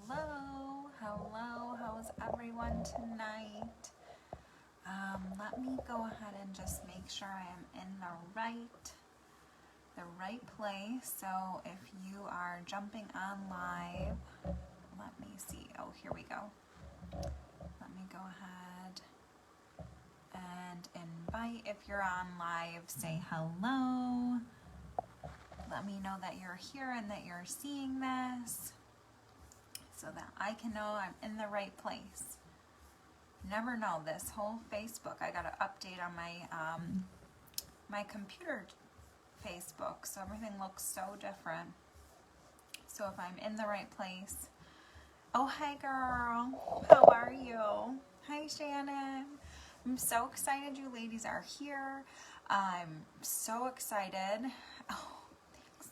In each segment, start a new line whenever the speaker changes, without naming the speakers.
Hello, how's everyone tonight? Let me go ahead and just make sure I am in the right place. So if you are jumping on live, let me see. Oh, here we go. Let me go ahead and invite. If you're on live, say hello. Let me know that you're here and that you're seeing this, so that I can know I'm in the right place. Never know, this whole Facebook, I got an update on my my computer Facebook, so everything looks so different. So if I'm in the right place. Oh, hi girl, how are you? Hi Shannon. I'm so excited you ladies are here. I'm so excited. Oh, thanks.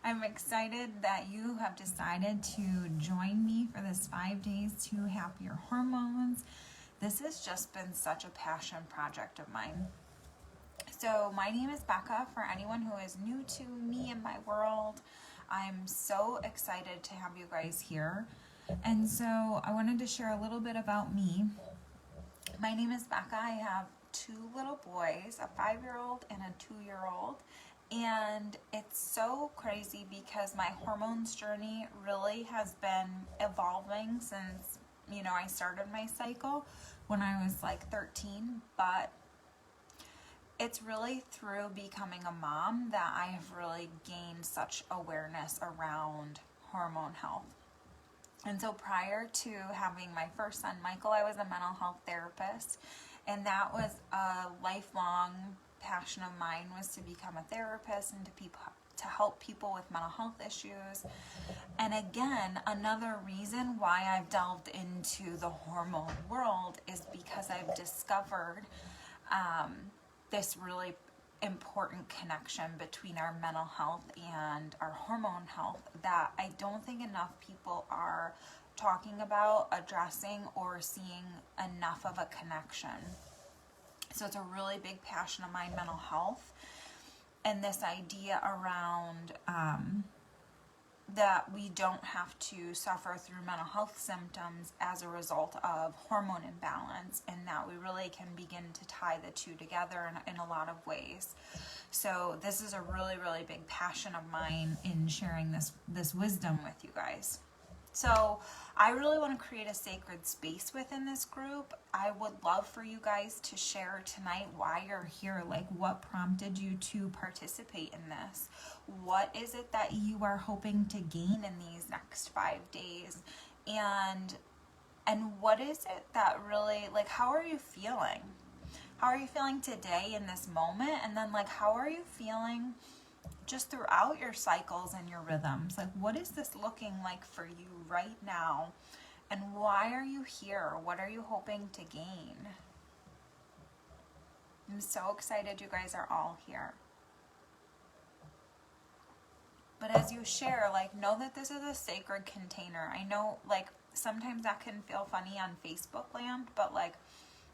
I'm excited that you have decided to join me for this 5 days to happier hormones. This has just been such a passion project of mine. So my name is Becca. For anyone who is new to me and my world, I'm so excited to have you guys here. And so I wanted to share a little bit about me. My name is Becca. I have 2 little boys, a 5-year-old and a 2-year-old. And it's so crazy because my hormones journey really has been evolving since, I started my cycle when I was like 13, but it's really through becoming a mom that I have really gained such awareness around hormone health. And so prior to having my first son, Michael, I was a mental health therapist, and that was a lifelong passion of mine, was to become a therapist and to help people with mental health issues. And again, another reason why I've delved into the hormone world is because I've discovered this really important connection between our mental health and our hormone health that I don't think enough people are talking about, addressing, or seeing enough of a connection. So it's a really big passion of mine, mental health, and this idea around that we don't have to suffer through mental health symptoms as a result of hormone imbalance, and that we really can begin to tie the two together in a lot of ways. So this is a really, really big passion of mine in sharing this wisdom with you guys. So I really want to create a sacred space within this group. I would love for you guys to share tonight why you're here, like what prompted you to participate in this. What is it that you are hoping to gain in these next 5 days? And what is it that really, like, how are you feeling? How are you feeling today in this moment? And then, like, how are you feeling just throughout your cycles and your rhythms? Like, what is this looking like for you right now? And why are you here? What are you hoping to gain? I'm so excited you guys are all here. But as you share, like, know that this is a sacred container. I know, like, sometimes that can feel funny on Facebook land, but, like,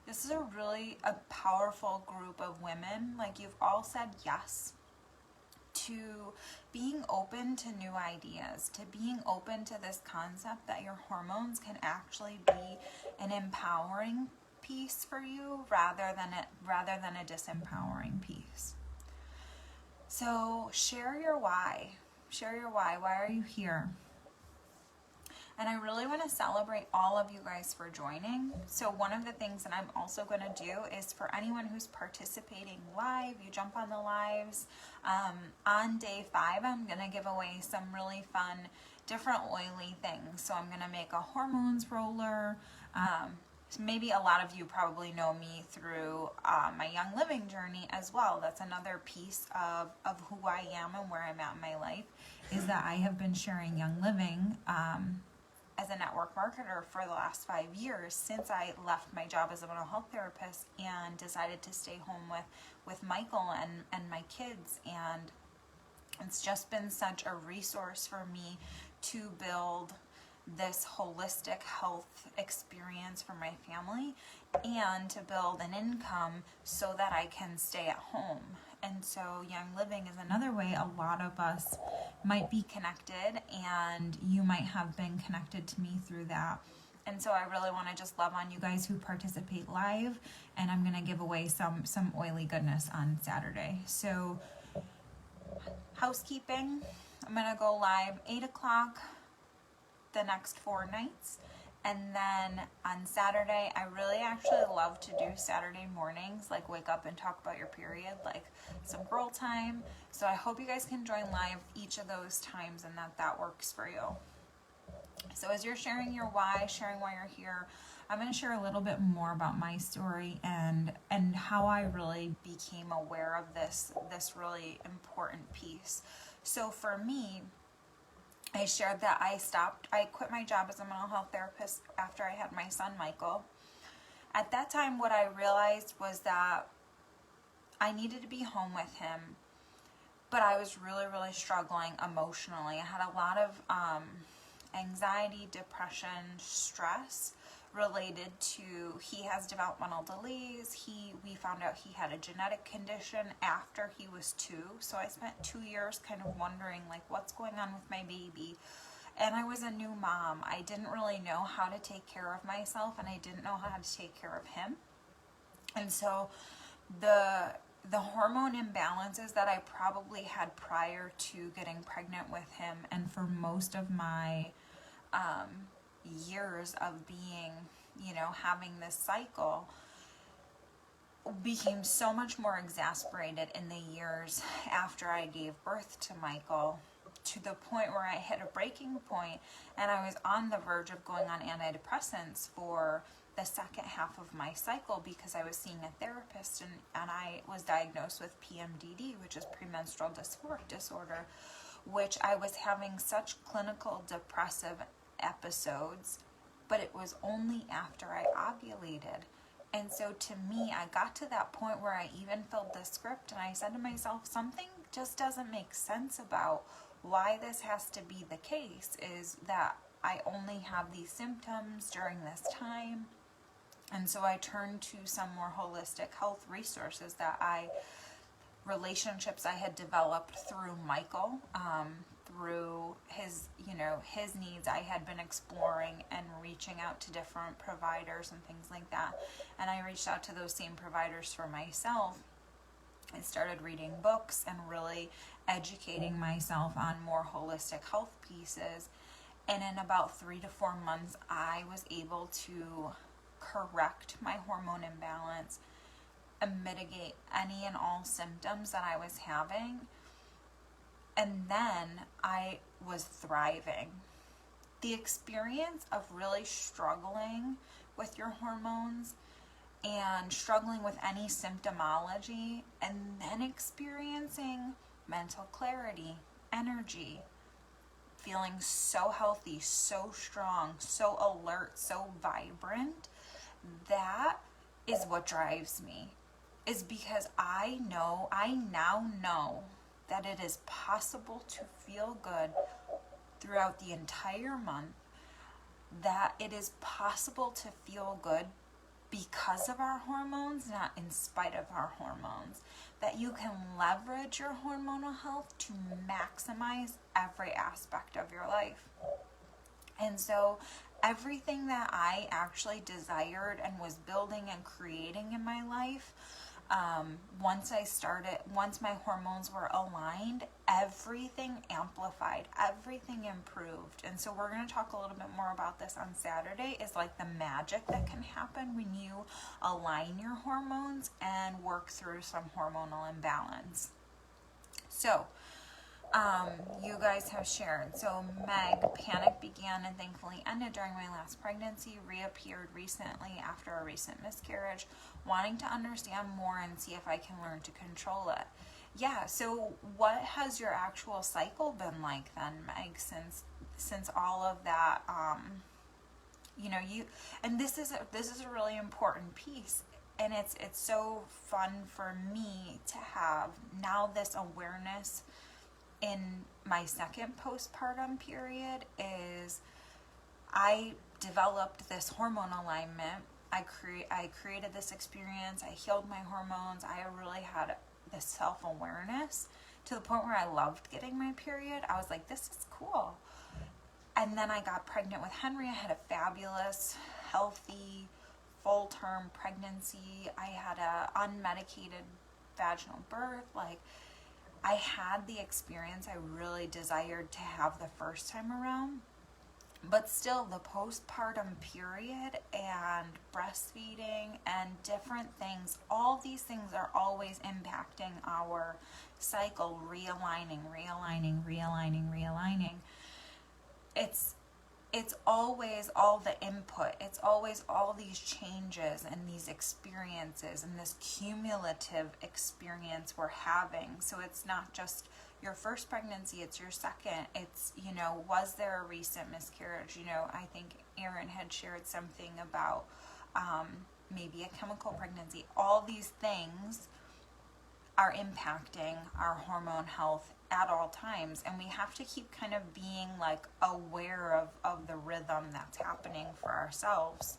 this is a powerful group of women. Like, you've all said yes to being open to new ideas, to being open to this concept that your hormones can actually be an empowering piece for you rather than a disempowering piece. So share your why. Share your why. Why are you here? And I really want to celebrate all of you guys for joining. So one of the things that I'm also going to do is for anyone who's participating live, you jump on the lives. On day 5, I'm going to give away some really fun, different oily things. So I'm going to make a hormones roller. Maybe a lot of you probably know me through my Young Living journey as well. That's another piece of who I am and where I'm at in my life, is that I have been sharing Young Living as a network marketer for the last 5 years, since I left my job as a mental health therapist and decided to stay home with Michael and my kids. And it's just been such a resource for me to build this holistic health experience for my family and to build an income so that I can stay at home And so Young Living is another way a lot of us might be connected, and you might have been connected to me through that. And so I really want to just love on you guys who participate live, and I'm going to give away some oily goodness on Saturday. So housekeeping, I'm going to go live 8 o'clock the next 4 nights. And then on Saturday, I really actually love to do Saturday mornings, like wake up and talk about your period, like some girl time. So I hope you guys can join live each of those times and that works for you. So as you're sharing your why, sharing why you're here, I'm going to share a little bit more about my story and how I really became aware of this really important piece. So for me, I shared that I quit my job as a mental health therapist after I had my son, Michael. At that time, what I realized was that I needed to be home with him, but I was really, really struggling emotionally. I had a lot of anxiety, depression, stress related to, he has developmental delays. We found out he had a genetic condition after he was 2. So I spent 2 years kind of wondering, like, what's going on with my baby? And I was a new mom. I didn't really know how to take care of myself, and I didn't know how to take care of him. And so the hormone imbalances that I probably had prior to getting pregnant with him, and for most of my years of being, having this cycle, became so much more exasperated in the years after I gave birth to Michael, to the point where I hit a breaking point, and I was on the verge of going on antidepressants for the second half of my cycle because I was seeing a therapist, and I was diagnosed with PMDD, which is premenstrual dysphoric disorder, which I was having such clinical depressive episodes, but it was only after I ovulated. And so to me, I got to that point where I even filled the script, and I said to myself, something just doesn't make sense about why this has to be the case, is that I only have these symptoms during this time. And so I turned to some more holistic health resources relationships I had developed through Michael, through his needs. I had been exploring and reaching out to different providers and things like that. And I reached out to those same providers for myself. I started reading books and really educating myself on more holistic health pieces. And in about 3 to 4 months, I was able to correct my hormone imbalance and mitigate any and all symptoms that I was having. And then I was thriving. The experience of really struggling with your hormones and struggling with any symptomology, and then experiencing mental clarity, energy, feeling so healthy, so strong, so alert, so vibrant, that is what drives me. Is because I now know that it is possible to feel good throughout the entire month, that it is possible to feel good because of our hormones, not in spite of our hormones, that you can leverage your hormonal health to maximize every aspect of your life. And so everything that I actually desired and was building and creating in my life, once my hormones were aligned, everything amplified, everything improved. And so we're going to talk a little bit more about this on Saturday, is like the magic that can happen when you align your hormones and work through some hormonal imbalance. So, you guys have shared. So Meg, panic began and thankfully ended during my last pregnancy, reappeared recently after a recent miscarriage, wanting to understand more and see if I can learn to control it. Yeah, so what has your actual cycle been like then, Meg, since all of that, and this is a really important piece. And it's so fun for me to have now this awareness in my second postpartum period. Is I developed this hormone alignment. I created this experience. I healed my hormones. I really had this self-awareness to the point where I loved getting my period. I was like, this is cool. And then I got pregnant with Henry. I had a fabulous, healthy, full-term pregnancy. I had a unmedicated vaginal birth. Like, I had the experience I really desired to have the first time around. But still, the postpartum period and breastfeeding and different things, all these things are always impacting our cycle, realigning. It's always all the input. It's always all these changes and these experiences and this cumulative experience we're having. So it's not just your first pregnancy, it's your second. It's, you know, was there a recent miscarriage? You know, I think Erin had shared something about maybe a chemical pregnancy. All these things are impacting our hormone health at all times, and we have to keep kind of being like aware of the rhythm that's happening for ourselves.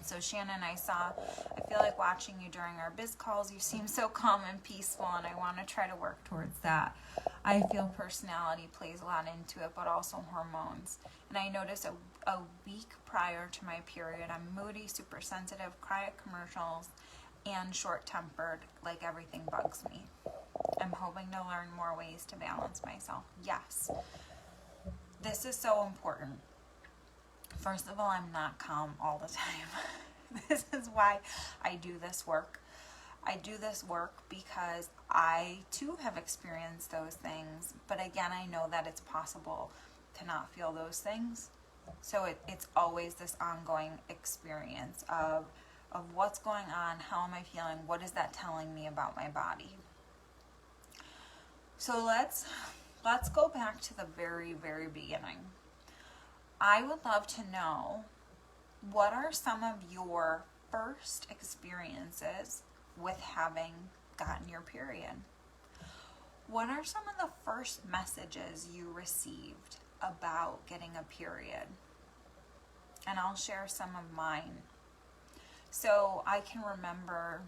So Shannon, I feel like watching you during our biz calls. You seem so calm and peaceful, and I want to try to work towards that. I feel personality plays a lot into it, but also hormones. And I noticed a week prior to my period, I'm moody, super sensitive, cry at commercials, and short-tempered, like everything bugs me. I'm hoping to learn more ways to balance myself. Yes, this is so important. First of all, I'm not calm all the time. This is why I do this work. I do this work because I too have experienced those things, but again, I know that it's possible to not feel those things. So it's always this ongoing experience of what's going on, how am I feeling, what is that telling me about my body. So let's go back to the very, very beginning. I would love to know, what are some of your first experiences with having gotten your period? What are some of the first messages you received about getting a period? And I'll share some of mine. So I can remember,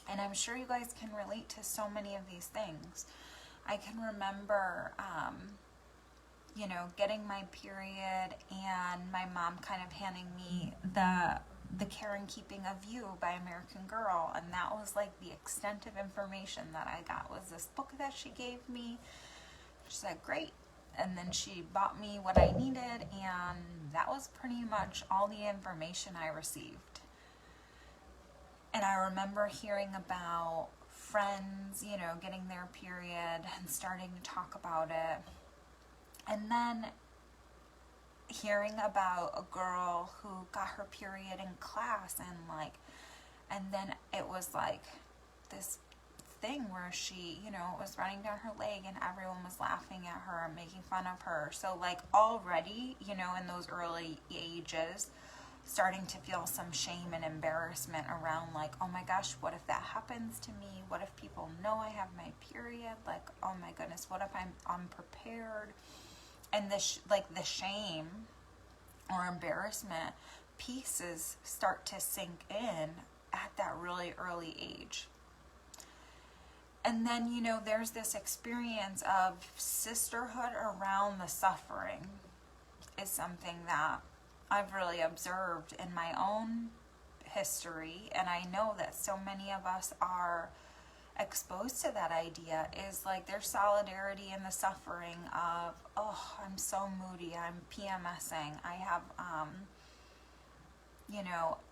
and I'm sure you guys can relate to so many of these things. I can remember, getting my period and my mom kind of handing me the Care and Keeping of You by American Girl, and that was like the extent of information that I got, was this book that she gave me. She said, great. And then she bought me what I needed, and that was pretty much all the information I received. And I remember hearing about friends, getting their period and starting to talk about it. And then hearing about a girl who got her period in class, and then it was like this thing where she, was running down her leg and everyone was laughing at her and making fun of her. So like already, in those early ages, starting to feel some shame and embarrassment around like, oh my gosh, what if that happens to me? What if people know I have my period? Like, oh my goodness, what if I'm unprepared? And the shame or embarrassment pieces start to sink in at that really early age. And then, there's this experience of sisterhood around the suffering is something that I've really observed in my own history, and I know that so many of us are exposed to that idea, is like there's solidarity in the suffering of, oh, I'm so moody, I'm PMSing, I have,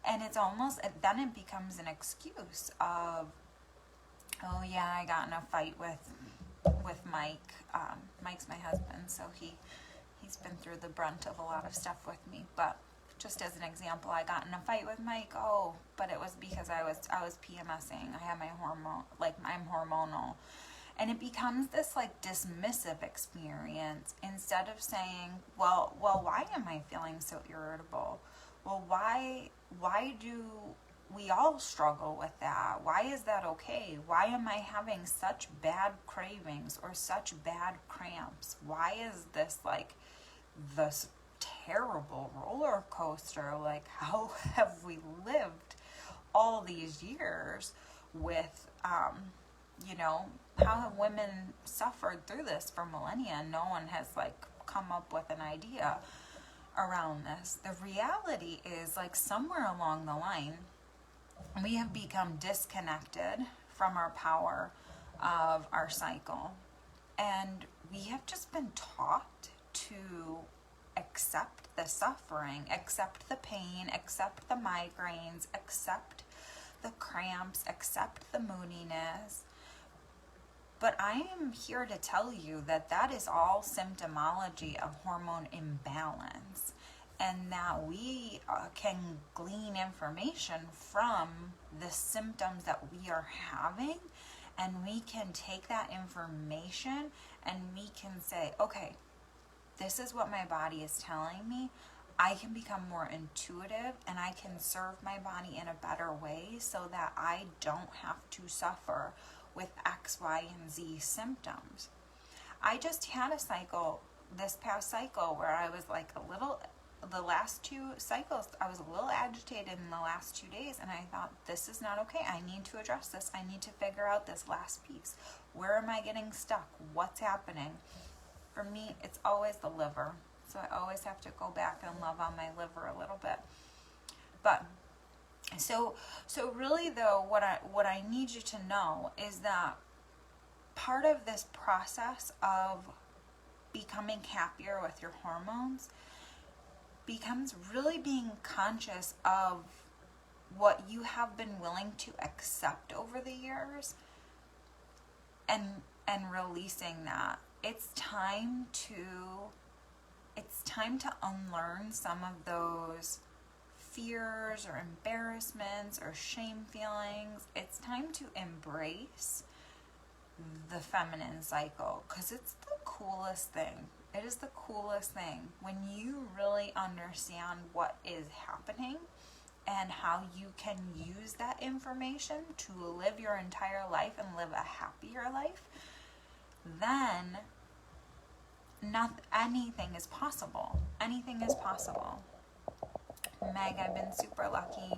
and it's almost, then it becomes an excuse of, oh yeah, I got in a fight with Mike. Mike's my husband, so he's been through the brunt of a lot of stuff with me, but just as an example, I got in a fight with Mike. Oh, but it was because I was PMSing. I have my hormone, like I'm hormonal. And it becomes this like dismissive experience instead of saying, well, why am I feeling so irritable? Well, why do we all struggle with that? Why is that okay? Why am I having such bad cravings or such bad cramps? Why is this like this terrible roller coaster? Like, how have we lived all these years with you know, how have women suffered through this for millennia? No one has like come up with an idea around this. The reality is, like, somewhere along the line, we have become disconnected from our power of our cycle. And we have just been taught to accept the suffering, accept the pain, accept the migraines, accept the cramps, accept the moodiness. But I am here to tell you that that is all symptomology of hormone imbalance, and that we can glean information from the symptoms that we are having, and we can take that information and we can say, okay, this is what my body is telling me. I can become more intuitive and I can serve my body in a better way so that I don't have to suffer with X, Y, and Z symptoms. I just had a cycle, this past cycle, where I was like the last 2 cycles, I was a little agitated in the last 2 days, and I thought, this is not okay. I need to address this. I need to figure out this last piece. Where am I getting stuck? What's happening? For me, it's always the liver. So I always have to go back and love on my liver a little bit. But so really though, what I need you to know is that part of this process of becoming happier with your hormones becomes really being conscious of what you have been willing to accept over the years, and releasing that. It's time to unlearn some of those fears or embarrassments or shame feelings. It's time to embrace the feminine cycle, because it's the coolest thing. It is the coolest thing when you really understand what is happening and how you can use that information to live your entire life and live a happier life. Then anything is possible. Anything is possible. Meg, I've been super lucky.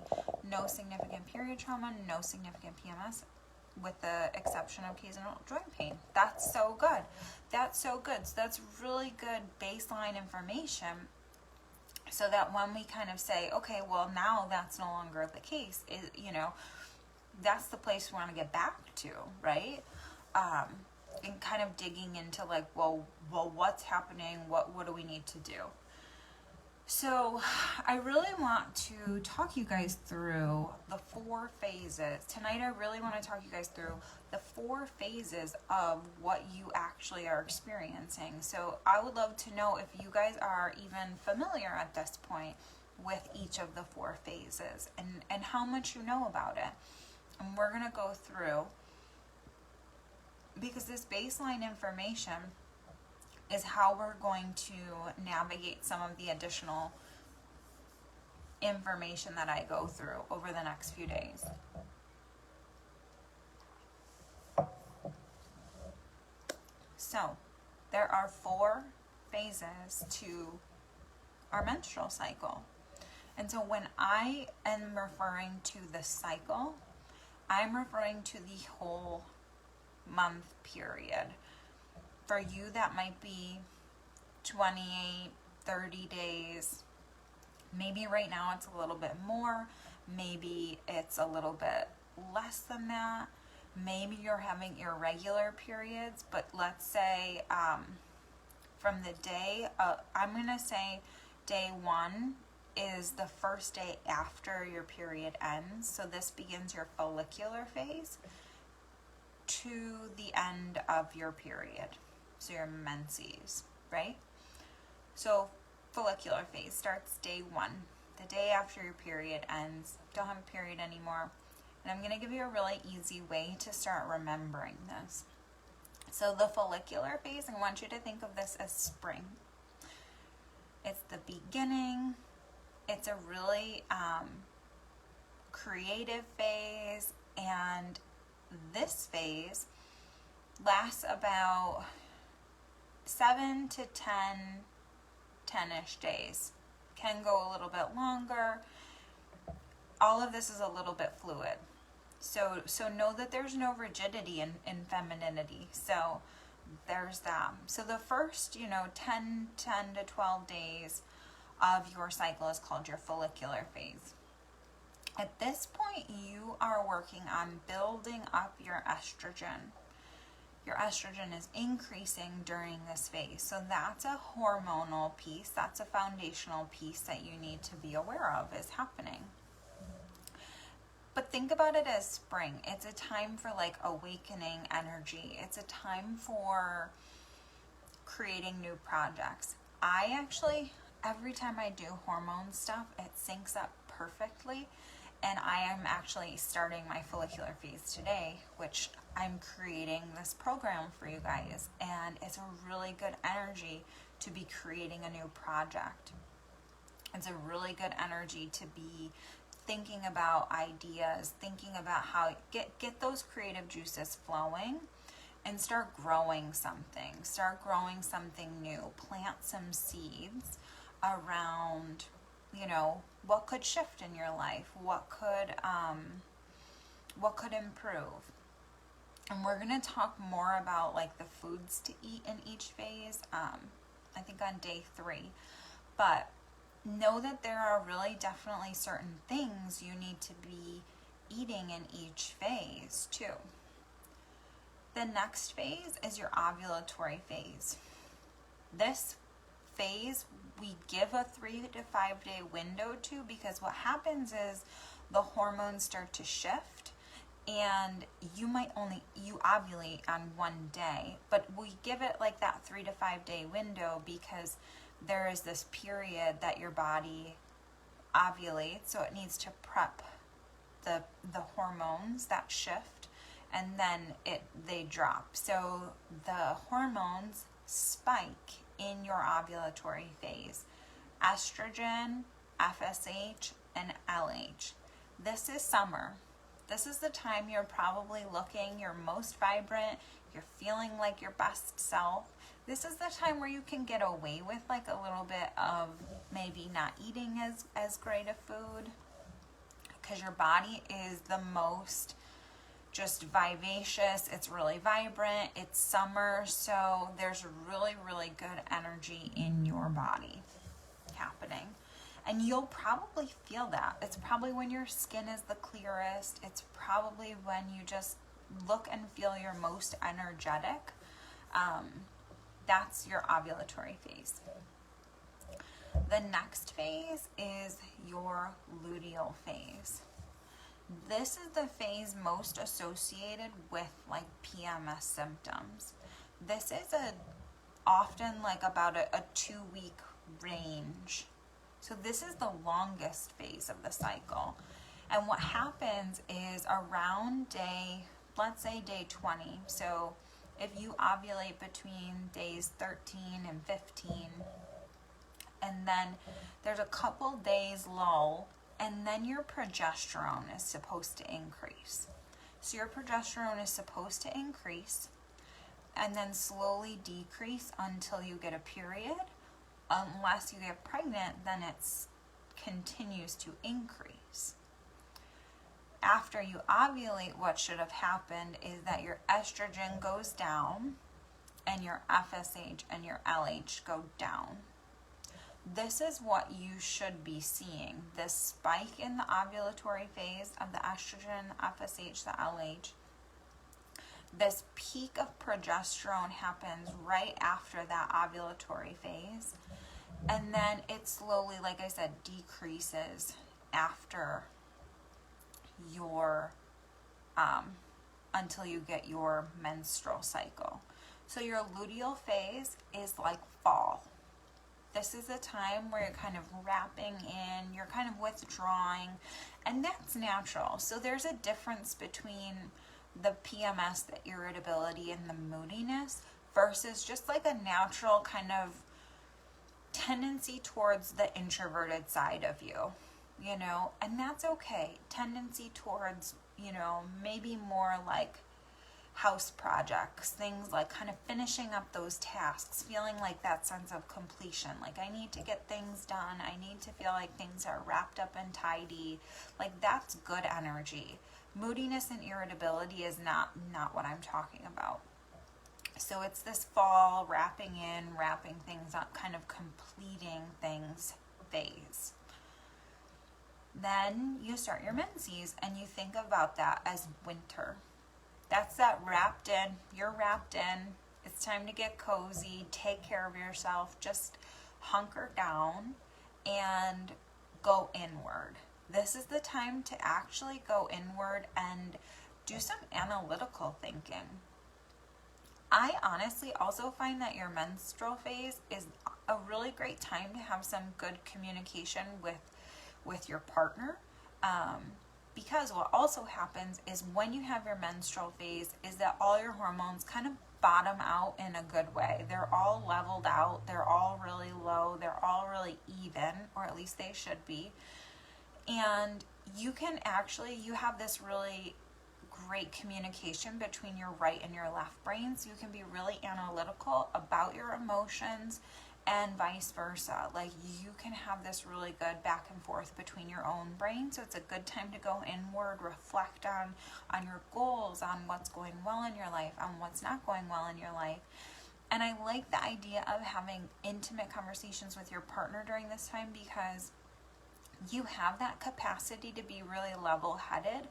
No significant period trauma, no significant PMS, with the exception of occasional joint pain. That's so good. That's so good. So that's really good baseline information, so that when we kind of say, okay, well, now that's no longer the case, that's the place we want to get back to, right? And kind of digging into like, well, what's happening? What do we need to do? So I really want to talk you guys through the 4 phases. Tonight I really want to talk you guys through the 4 phases of what you actually are experiencing. So I would love to know if you guys are even familiar at this point with each of the 4 phases, and how much you know about it. And we're going to go through, because this baseline information is how we're going to navigate some of the additional information that I go through over the next few days. So, there are 4 phases to our menstrual cycle. And so when I am referring to the cycle, I'm referring to the whole month period. For you, that might be 28, 30 days. Maybe right now it's a little bit more. Maybe it's a little bit less than that. Maybe you're having irregular periods, but let's say from the day, I'm going to say day 1 is the first day after your period ends. So this begins your follicular phase to the end of your period. So your menses, right? So follicular phase starts day 1, the day after your period ends. Don't have a period anymore. And I'm going to give you a really easy way to start remembering this. So the follicular phase, I want you to think of this as spring. It's the beginning. It's a really creative phase, and this phase lasts about 7 to 10-ish days. Can go a little bit longer. All of this is a little bit fluid. So know that there's no rigidity in femininity. So there's that. So the first, 10 to 12 days of your cycle is called your follicular phase. At this point, you are working on building up your estrogen. Your estrogen is increasing during this phase. So that's a hormonal piece. That's a foundational piece that you need to be aware of is happening. But think about it as spring. It's a time for like awakening energy. It's a time for creating new projects. I actually, every time I do hormone stuff, it syncs up perfectly. And I am actually starting my follicular phase today, which I'm creating this program for you guys. And it's a really good energy to be creating a new project. It's a really good energy to be thinking about ideas, thinking about how get those creative juices flowing and start growing something. Start growing something new. Plant some seeds around, what could shift in your life, what could improve. And we're going to talk more about like the foods to eat in each phase, I think on day 3. But know that there are really definitely certain things you need to be eating in each phase too. The next phase is your ovulatory phase. This phase we give a 3 to 5 day window to, because what happens is the hormones start to shift and you ovulate on one day, but we give it like that 3 to 5 day window because there is this period that your body ovulates, so it needs to prep the hormones that shift, and then they drop. So the hormones spike in your ovulatory phase. Estrogen, FSH, and LH. This is summer. This is the time you're probably looking your most vibrant, you're feeling like your best self. This is the time where you can get away with like a little bit of maybe not eating as great a food, because your body is the most just vivacious. It's really vibrant. It's summer, so there's really, really good energy in your body happening. And you'll probably feel that. It's probably when your skin is the clearest. It's probably when you just look and feel your most energetic. That's your ovulatory phase. The next phase is your luteal phase. This is the phase most associated with like PMS symptoms. This is often like about a 2-week range. So this is the longest phase of the cycle. And what happens is around let's say day 20. So if you ovulate between days 13 and 15, and then there's a couple days lull, and then your progesterone is supposed to increase. So your progesterone is supposed to increase and then slowly decrease until you get a period. Unless you get pregnant, then it continues to increase. After you ovulate, what should have happened is that your estrogen goes down and your FSH and your LH go down. This is what you should be seeing. This spike in the ovulatory phase of the estrogen, FSH, the LH. This peak of progesterone happens right after that ovulatory phase. And then it slowly, like I said, decreases after your, until you get your menstrual cycle. So your luteal phase is like fall. This is a time where you're kind of wrapping in, you're kind of withdrawing, and that's natural. So there's a difference between the PMS, the irritability, and the moodiness versus just like a natural kind of tendency towards the introverted side of you, and that's okay. Tendency towards, maybe more like house projects, things like kind of finishing up those tasks, feeling like that sense of completion, like I need to get things done, I need to feel like things are wrapped up and tidy, like that's good energy. Moodiness and irritability is not what I'm talking about. So it's this fall wrapping things up, kind of completing things phase. Then you start your menses and you think about that as winter. That's that wrapped in, you're wrapped in, it's time to get cozy, take care of yourself, just hunker down and go inward. This is the time to actually go inward and do some analytical thinking. I honestly also find that your menstrual phase is a really great time to have some good communication with your partner. Because what also happens is when you have your menstrual phase is that all your hormones kind of bottom out in a good way. They're all leveled out. They're all really low. They're all really even, or at least they should be. And you have this really great communication between your right and your left brain. So you can be really analytical about your emotions and vice versa. Like you can have this really good back and forth between your own brain. So it's a good time to go inward, reflect on your goals, on what's going well in your life, on what's not going well in your life. And I like the idea of having intimate conversations with your partner during this time because you have that capacity to be really level-headed.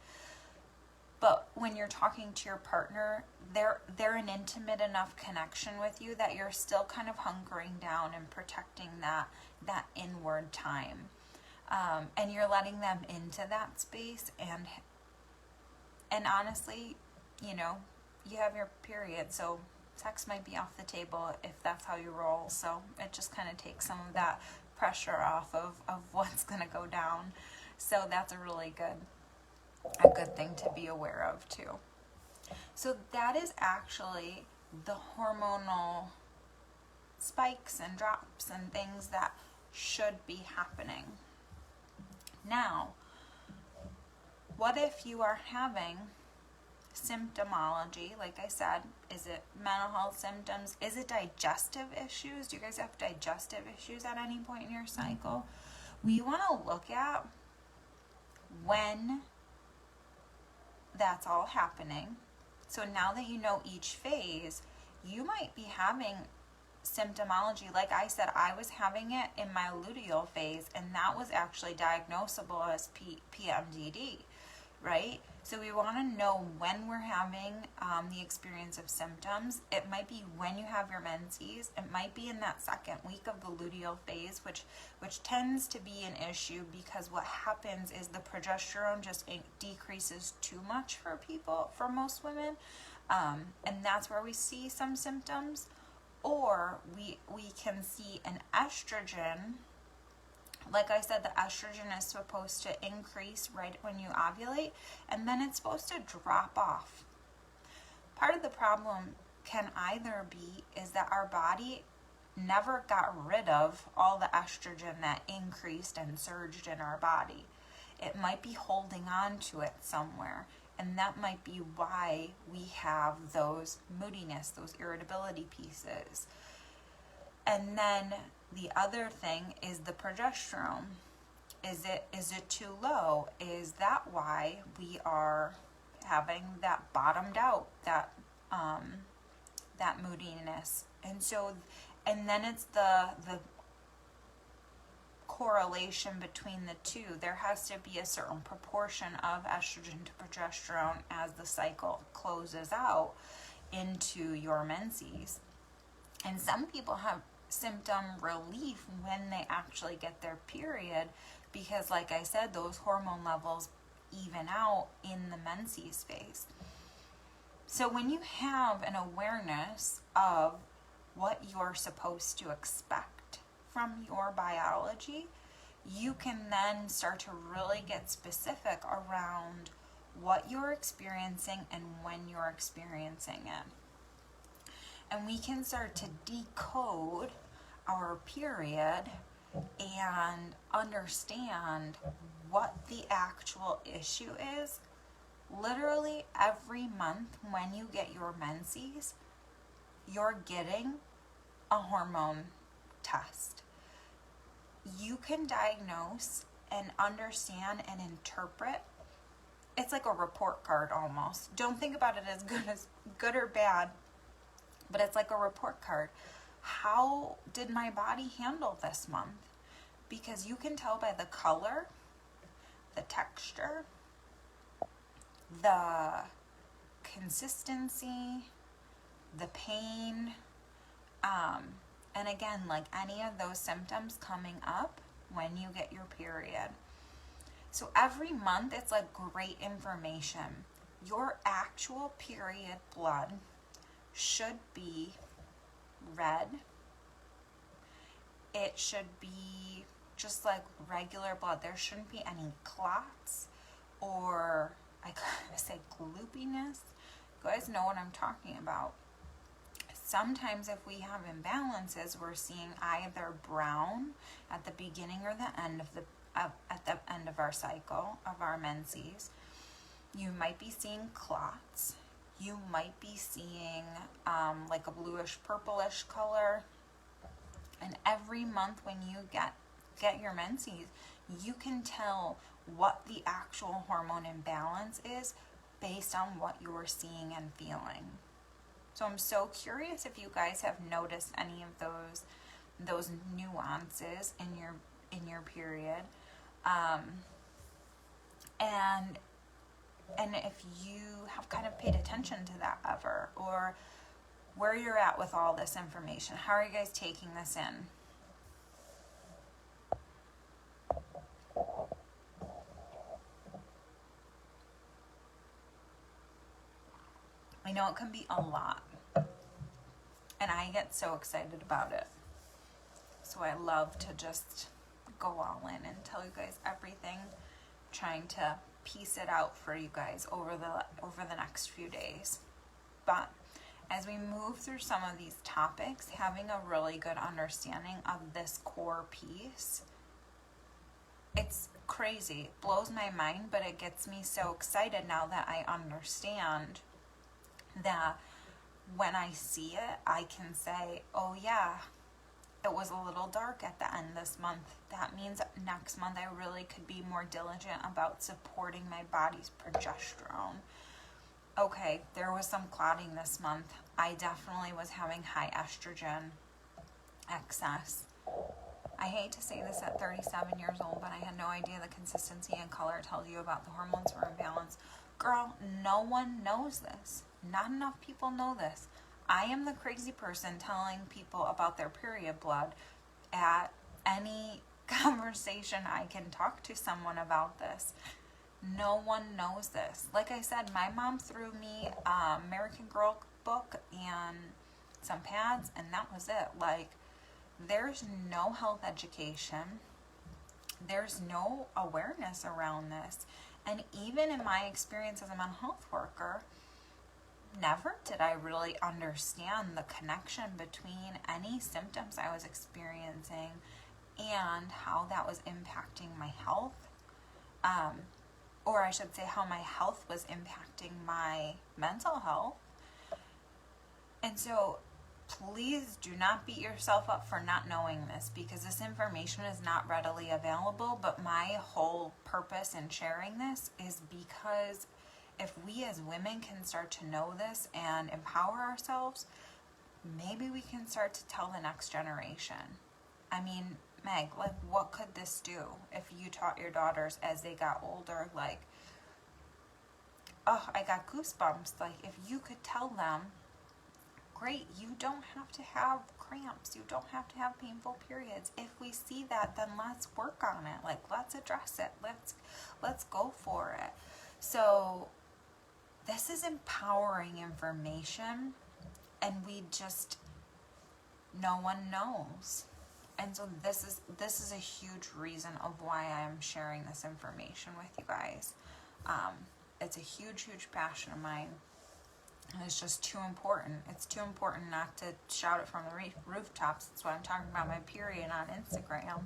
But when you're talking to your partner, they're an intimate enough connection with you that you're still kind of hunkering down and protecting that inward time. And you're letting them into that space. And honestly, you have your period, so sex might be off the table if that's how you roll. So it just kind of takes some of that pressure off of what's going to go down. So that's a good thing to be aware of too. So that is actually the hormonal spikes and drops and things that should be happening. Now, what if you are having symptomology? Like I said, is it mental health symptoms? Is it digestive issues? Do you guys have digestive issues at any point in your cycle? We want to look at when that's all happening. So now that you know each phase, you might be having symptomology. Like I said, I was having it in my luteal phase, and that was actually diagnosable as PMDD, right? So we want to know when we're having the experience of symptoms. It might be when you have your menses. It might be in that second week of the luteal phase, which tends to be an issue because what happens is the progesterone just decreases too much for most women. And that's where we see some symptoms. Or we can see an estrogen. Like I said, the estrogen is supposed to increase right when you ovulate, and then it's supposed to drop off. Part of the problem can either be is that our body never got rid of all the estrogen that increased and surged in our body. It might be holding on to it somewhere, and that might be why we have those moodiness, those irritability pieces. And then the other thing is the progesterone. Is it too low? Is that why we are having that bottomed out, that moodiness? And then it's the correlation between the two. There has to be a certain proportion of estrogen to progesterone as the cycle closes out into your menses. And some people have symptom relief when they actually get their period because, like I said, those hormone levels even out in the menses phase. So when you have an awareness of what you're supposed to expect from your biology, you can then start to really get specific around what you're experiencing and when you're experiencing it. And we can start to decode our period and understand what the actual issue is. Literally every month when you get your menses, you're getting a hormone test. You can diagnose and understand and interpret it's like a report card almost. Don't think about it as good or bad, but it's like a report card. How did my body handle this month? Because you can tell by the color, the texture, the consistency, the pain, and again, like any of those symptoms coming up when you get your period. So every month it's like great information. Your actual period blood should be red. It should be just like regular blood. There shouldn't be any clots or, I gotta say, gloopiness. You guys know what I'm talking about. Sometimes if we have imbalances, we're seeing either brown at the beginning or the end of at the end of our cycle, of our menses. You might be seeing clots. You might be seeing like a bluish purplish color. And every month when you get your menses, you can tell what the actual hormone imbalance is based on what you're seeing and feeling. So I'm so curious if you guys have noticed any of those nuances in your period, and if you have kind of paid attention to that ever, or where you're at with all this information. How are you guys taking this in? I know it can be a lot, and I get so excited about it. So I love to just go all in and tell you guys everything, trying to piece it out for you guys over the next few days. But as we move through some of these topics, having a really good understanding of this core piece, it's crazy. It blows my mind, but it gets me so excited now that I understand that when I see it, I can say, oh yeah, it was a little dark at the end this month. That means next month I really could be more diligent about supporting my body's progesterone. Okay, there was some clotting this month. I definitely was having high estrogen excess. I hate to say this at 37 years old, but I had no idea the consistency and color tells you about the hormones were imbalanced. Girl, no one knows this. Not enough people know this. I am the crazy person telling people about their period blood at any conversation I can talk to someone about this. No one knows this. Like I said, my mom threw me American Girl book and some pads, and that was it. Like, there's no health education. There's no awareness around this. And even in my experience as a mental health worker, never did I really understand the connection between any symptoms I was experiencing and how that was impacting my health. Or I should say how my health was impacting my mental health. And so please do not beat yourself up for not knowing this, because this information is not readily available. But my whole purpose in sharing this is because if we as women can start to know this and empower ourselves, maybe we can start to tell the next generation. I mean, Meg, like, what could this do if you taught your daughters as they got older? Like, oh, I got goosebumps. Like, if you could tell them, great, you don't have to have cramps. You don't have to have painful periods. If we see that, then let's work on it. Like, let's address it. Let's go for it. So this is empowering information, and no one knows. And so this is a huge reason of why I'm sharing this information with you guys. It's a huge passion of mine. And it's just too important. It's too important not to shout it from the rooftops. That's why I'm talking about my period on Instagram.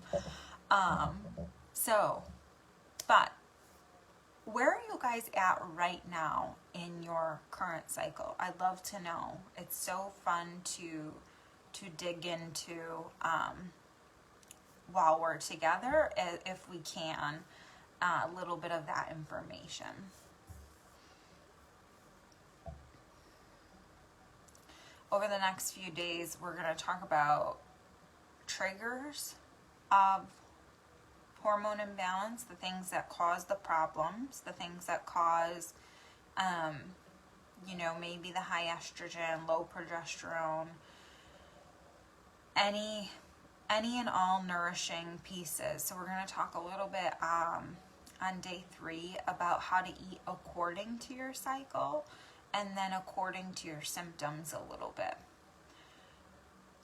But where are you guys at right now in your current cycle? I'd love to know. It's so fun to dig into while we're together, if we can, a little bit of that information. over the next few days, we're going to talk about triggers of hormone imbalance, the things that cause the problems, the things that cause, you know, maybe the high estrogen, low progesterone, any and all nourishing pieces. So we're going to talk a little bit on day 3 about how to eat according to your cycle and then according to your symptoms a little bit.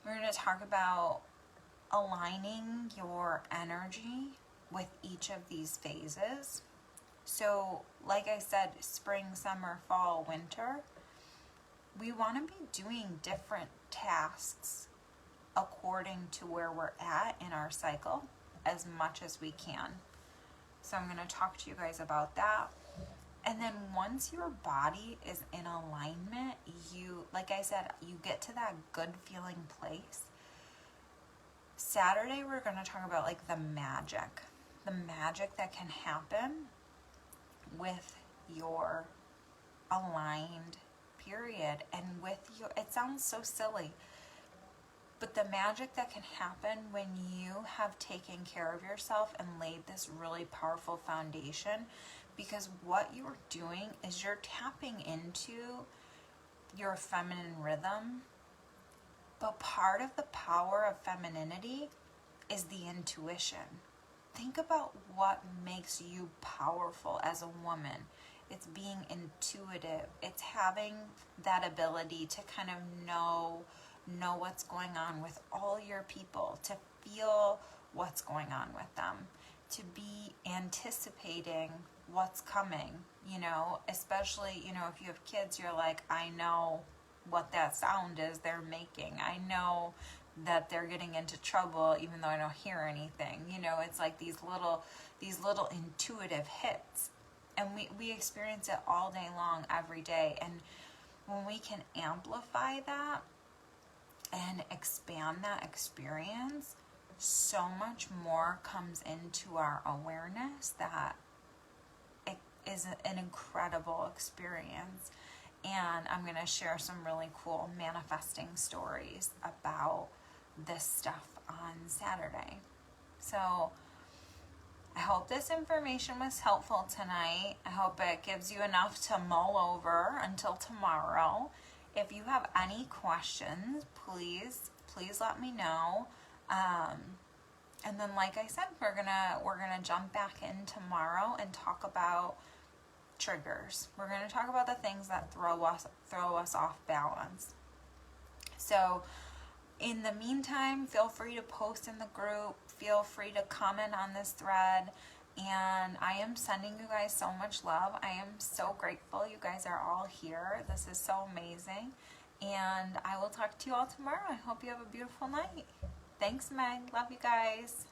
We're going to talk about aligning your energy with each of these phases. So like I said, spring, summer, fall, winter, we want to be doing different tasks according to where we're at in our cycle as much as we can. So I'm going to talk to you guys about that. And then once your body is in alignment, you, like I said, you get to that good feeling place. Saturday, we're going to talk about like the magic that can happen with your aligned period and with your, it sounds so silly, but the magic that can happen when you have taken care of yourself and laid this really powerful foundation, because what you're doing is you're tapping into your feminine rhythm. But part of the power of femininity is the intuition. Think about what makes you powerful as a woman. It's being intuitive. It's having that ability to kind of know what's going on with all your people, to feel what's going on with them, to be anticipating what's coming, you know, especially, you know, if you have kids, you're like, I know what that sound is they're making. I know that they're getting into trouble even though I don't hear anything. You know, it's like these little intuitive hits. And we experience it all day long, every day. And when we can amplify that and expand that experience, so much more comes into our awareness that it is an incredible experience. And I'm going to share some really cool manifesting stories about this stuff on Saturday. So I hope this information was helpful tonight. I hope it gives you enough to mull over until tomorrow. If you have any questions, please let me know. And then, like I said, we're gonna jump back in tomorrow and talk about triggers. We're going to talk about the things that throw us off balance. So in the meantime, feel free to post in the group, feel free to comment on this thread, and I am sending you guys so much love. I am so grateful you guys are all here. This is so amazing, and I will talk to you all tomorrow. I hope you have a beautiful night. Thanks, Meg. Love you guys.